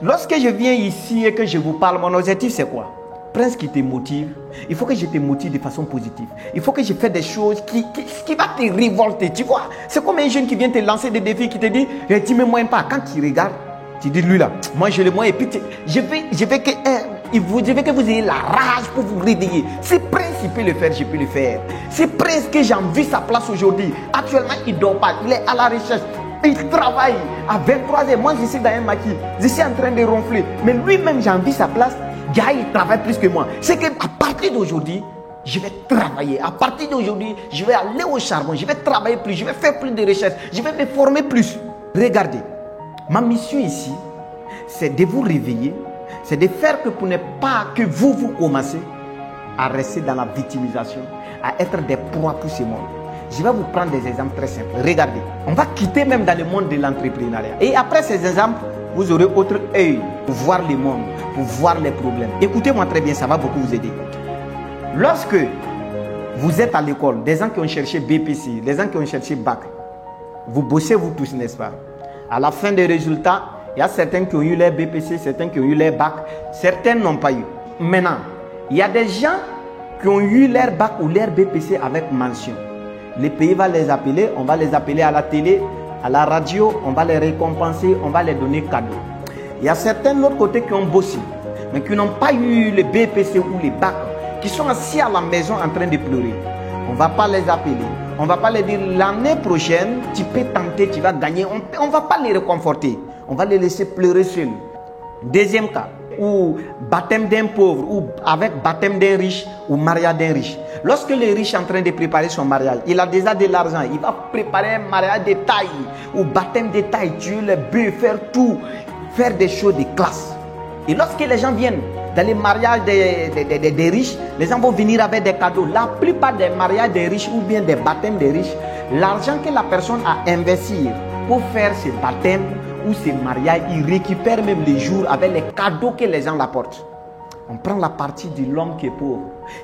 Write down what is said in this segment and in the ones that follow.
Lorsque je viens ici et que je vous parle, mon objectif c'est quoi? Prince qui te motive, il faut que je te motive de façon positive. Il faut que je fasse des choses qui vont te révolter, tu vois. C'est comme un jeune qui vient te lancer des défis, qui te dit, tu ne me moins pas. Quand tu regardes, tu dis, lui là, moi je le moins et puis je veux que vous ayez la rage pour vous réveiller. C'est Prince qui peut le faire, je peux le faire. C'est Prince que j'envie sa place aujourd'hui. Actuellement, il ne dort pas, il est à la recherche. Il travaille à 23h. Moi, je suis dans un maquis. Je suis en train de ronfler. Mais lui-même, j'envie sa place. Il travaille plus que moi. C'est qu'à partir d'aujourd'hui, je vais travailler. À partir d'aujourd'hui, je vais aller au charbon. Je vais travailler plus. Je vais faire plus de recherches. Je vais me former plus. Regardez. Ma mission ici, c'est de vous réveiller. C'est de faire que pour ne pas que vous commencez à rester dans la victimisation, à être des proies pour ce monde. Je vais vous prendre des exemples très simples. Regardez. On va quitter même dans le monde de l'entrepreneuriat. Et après ces exemples, vous aurez autre œil pour voir le monde, pour voir les problèmes. Écoutez-moi très bien, ça va beaucoup vous aider. Lorsque vous êtes à l'école, des gens qui ont cherché BPC, des gens qui ont cherché bac, vous bossez vous tous, n'est-ce pas? À la fin des résultats, il y a certains qui ont eu leur BPC, certains qui ont eu leur bac, certains n'ont pas eu. Maintenant, il y a des gens qui ont eu leur bac ou leur BPC avec mention. Le pays va les appeler, on va les appeler à la télé, à la radio, on va les récompenser, on va les donner cadeaux. Il y a certains de l'autre côté qui ont bossé, mais qui n'ont pas eu le BPC ou le bac, qui sont assis à la maison en train de pleurer. On ne va pas les appeler, on ne va pas les dire l'année prochaine, tu peux tenter, tu vas gagner. On ne va pas les réconforter, on va les laisser pleurer seuls. Deuxième cas, ou baptême d'un pauvre, ou avec baptême d'un riche, ou mariage d'un riche. Lorsque le riche est en train de préparer son mariage, il a déjà de l'argent, il va préparer un mariage de taille, ou baptême de taille, tuer les bœufs, faire tout, faire des choses de classe. Et lorsque les gens viennent dans les mariages des riches, les gens vont venir avec des cadeaux. La plupart des mariages des riches ou bien des baptêmes des riches, l'argent que la personne a investi pour faire ce baptême ou ce mariage, il récupère même les jours avec les cadeaux que les gens l'apportent. On prend la partie de l'homme qui est pauvre,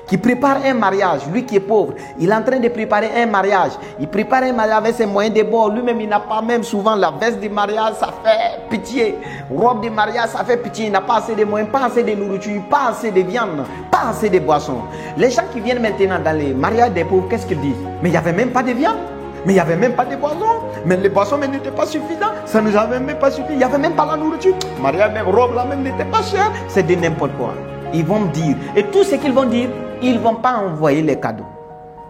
qui prépare un mariage. Lui qui est pauvre, il est en train de préparer un mariage. Il prépare un mariage avec ses moyens de bord. Lui-même, il n'a pas même souvent la veste de mariage, ça fait pitié. Robe de mariage, ça fait pitié. Il n'a pas assez de moyens, pas assez de nourriture, pas assez de viande, pas assez de boissons. Les gens qui viennent maintenant dans les mariages des pauvres, qu'est-ce qu'ils disent? Mais il n'y avait même pas de viande. Mais il n'y avait même pas de boissons. Mais les boissons n'étaient pas suffisantes. Ça ne nous avait même pas suffi. Il n'y avait même pas la nourriture. Mariage même, robe là même n'était pas chère. C'est de n'importe quoi. Ils vont me dire. Et tout ce qu'ils vont dire, ils ne vont pas envoyer les cadeaux.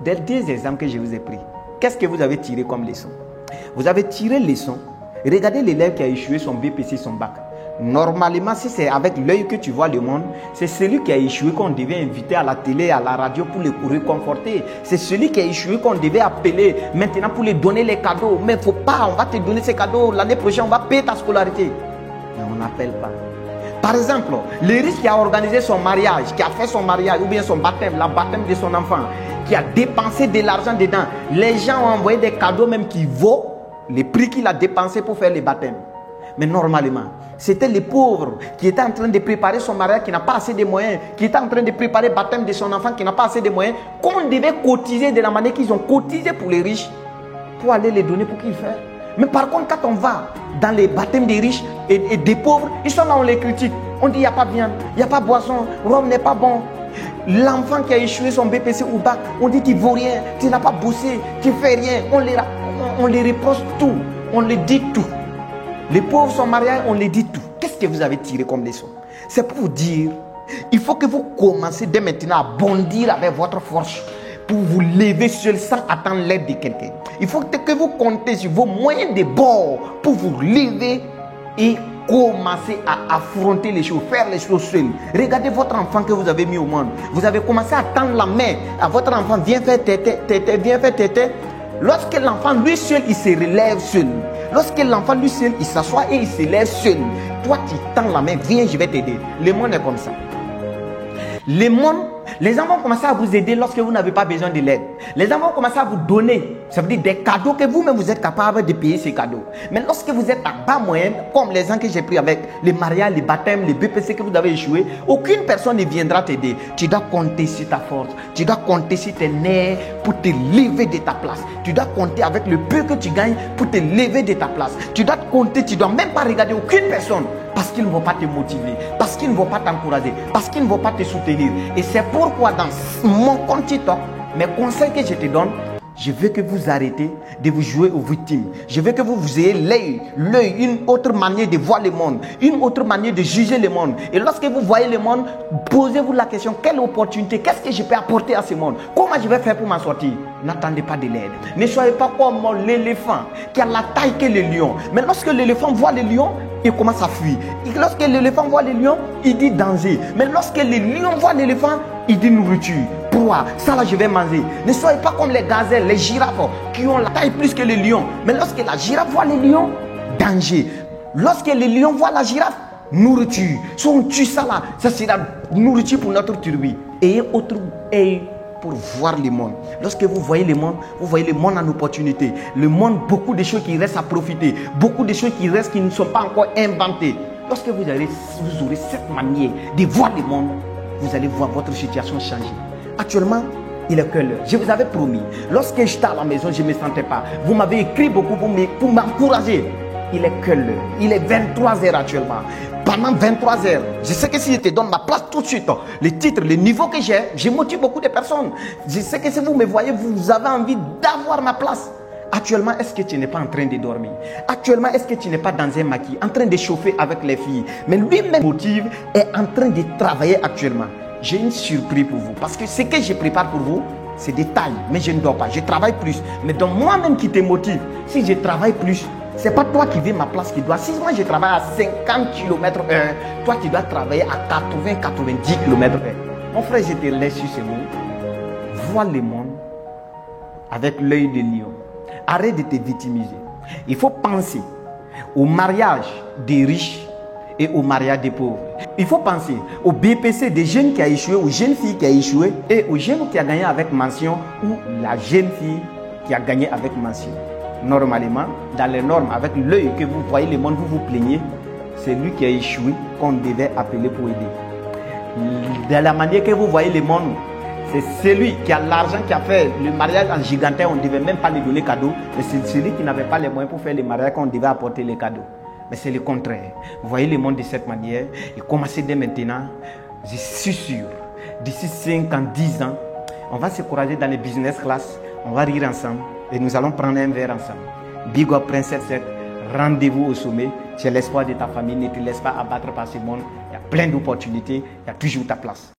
Des deux exemples que je vous ai pris, qu'est-ce que vous avez tiré comme leçon? Vous avez tiré leçon. Regardez l'élève qui a échoué son BPC, son bac. Normalement, si c'est avec l'œil que tu vois le monde, c'est celui qui a échoué qu'on devait inviter à la télé, à la radio pour le réconforter. C'est celui qui a échoué qu'on devait appeler maintenant pour lui donner les cadeaux. Mais il ne faut pas, on va te donner ces cadeaux. L'année prochaine, on va payer ta scolarité. Mais on n'appelle pas. Par exemple, le riche qui a organisé son mariage, qui a fait son mariage ou bien son baptême, la baptême de son enfant, qui a dépensé de l'argent dedans, les gens ont envoyé des cadeaux même qui vaut les prix qu'il a dépensé pour faire le baptême. Mais normalement, c'était les pauvres qui étaient en train de préparer son mariage, qui n'a pas assez de moyens, qui étaient en train de préparer le baptême de son enfant, qui n'a pas assez de moyens, qu'on devait cotiser de la manière qu'ils ont cotisé pour les riches, pour aller les donner pour qu'ils fassent. Mais par contre, quand on va dans les baptêmes des riches et des pauvres, ils sont là, on les critique. On dit il n'y a pas de viande, il n'y a pas de boisson, Rome n'est pas bon. L'enfant qui a échoué son BPC ou bac, on dit qu'il ne vaut rien, tu n'as pas bossé, tu ne fais rien. On les reproche tout, on les dit tout. Les pauvres sont mariés, on les dit tout. Qu'est-ce que vous avez tiré comme leçon? C'est pour vous dire, il faut que vous commencez dès maintenant à bondir avec votre force pour vous lever seul sans attendre l'aide de quelqu'un. Il faut que vous comptez sur vos moyens de bord pour vous lever et commencer à affronter les choses, faire les choses seul. Regardez votre enfant que vous avez mis au monde. Vous avez commencé à tendre la main à votre enfant, viens faire tété, tété, viens faire tété. Lorsque l'enfant lui seul, il se relève seul. Lorsque l'enfant lui seul, il s'assoit et il se lève seul. Toi, tu tends la main, viens, je vais t'aider. Le monde est comme ça. Le monde, les gens vont commencer à vous aider lorsque vous n'avez pas besoin de l'aide. Les gens vont commencer à vous donner, ça veut dire des cadeaux que vous-même vous êtes capable de payer ces cadeaux. Mais lorsque vous êtes à bas moyen, comme les gens que j'ai pris avec les mariages, les baptêmes, les BPC que vous avez échoué, aucune personne ne viendra t'aider. Tu dois compter sur ta force, tu dois compter sur tes nerfs pour te lever de ta place. Tu dois compter avec le peu que tu gagnes pour te lever de ta place. Tu dois compter, tu ne dois même pas regarder aucune personne. parce qu'ils ne vont pas te motiver, parce qu'ils ne vont pas t'encourager, parce qu'ils ne vont pas te soutenir. Et c'est pourquoi dans mon compte TikTok, mes conseils que je te donne, je veux que vous arrêtez de vous jouer aux victimes. Je veux que vous ayez l'œil, une autre manière de voir le monde, une autre manière de juger le monde. Et lorsque vous voyez le monde, posez-vous la question, quelle opportunité, qu'est-ce que je peux apporter à ce monde? Comment je vais faire pour m'en sortir? N'attendez pas de l'aide. Ne soyez pas comme l'éléphant qui a la taille que le lion. Mais lorsque l'éléphant voit le lion, il commence à fuir. Et lorsque l'éléphant voit le lion, il dit danger. Mais lorsque le lion voit l'éléphant, il dit nourriture. Proie, ça là je vais manger. Ne soyez pas comme les gazelles, les girafes qui ont la taille plus que le lion. Mais lorsque la girafe voit le lion, danger. Lorsque le lion voit la girafe, nourriture. Si on tue ça là, ça sera nourriture pour notre turbine. Ayez autre œil pour voir le monde. Lorsque vous voyez le monde, vous voyez le monde en opportunité. Le monde, beaucoup de choses qui restent à profiter. Beaucoup de choses qui restent qui ne sont pas encore inventées. Lorsque vous aurez cette manière de voir le monde, vous allez voir votre situation changer. Actuellement, il est que l'heure. Je vous avais promis. Lorsque j'étais à la maison, je ne me sentais pas. Vous m'avez écrit beaucoup pour m'encourager. Il est que l'heure. Il est 23h actuellement. Pendant 23h, je sais que si je te donne ma place tout de suite, les titres, le niveau que j'ai, je motive beaucoup de personnes. Je sais que si vous me voyez, vous avez envie d'avoir ma place. Actuellement, est-ce que tu n'es pas en train de dormir? Actuellement, est-ce que tu n'es pas dans un maquis, en train de chauffer avec les filles? Mais lui-même, motive, est en train de travailler actuellement. J'ai une surprise pour vous. Parce que ce que je prépare pour vous, c'est des tailles. Mais je ne dors pas. Je travaille plus. Mais donc moi-même qui te motive, si je travaille plus, ce n'est pas toi qui veux ma place qui doit. Si moi je travaille à 50 km/h, toi tu dois travailler à 80-90 km/h. Mon frère, je te laisse sur ce mot. Vois le monde avec l'œil de lion. Arrête de te victimiser. Il faut penser au mariage des riches et au mariage des pauvres. Il faut penser au BPC des jeunes qui a échoué, aux jeunes filles qui a échoué et aux jeunes qui a gagné avec mention ou la jeune fille qui a gagné avec mention. Normalement, dans les normes, avec l'œil que vous voyez le monde, vous vous plaignez, c'est lui qui a échoué qu'on devait appeler pour aider. De la manière que vous voyez le monde, c'est celui qui a l'argent, qui a fait le mariage en gigantin, on ne devait même pas lui donner cadeau, mais c'est celui qui n'avait pas les moyens pour faire le mariage qu'on devait apporter les cadeaux. Mais c'est le contraire. Vous voyez le monde de cette manière et commencez dès maintenant. Je suis sûr, d'ici 5 ans, 10 ans, on va se courager dans les business class, on va rire ensemble et nous allons prendre un verre ensemble. Big up Prince 77, rendez-vous au sommet. Tu es l'espoir de ta famille, ne te laisse pas abattre par ce monde. Il y a plein d'opportunités, il y a toujours ta place.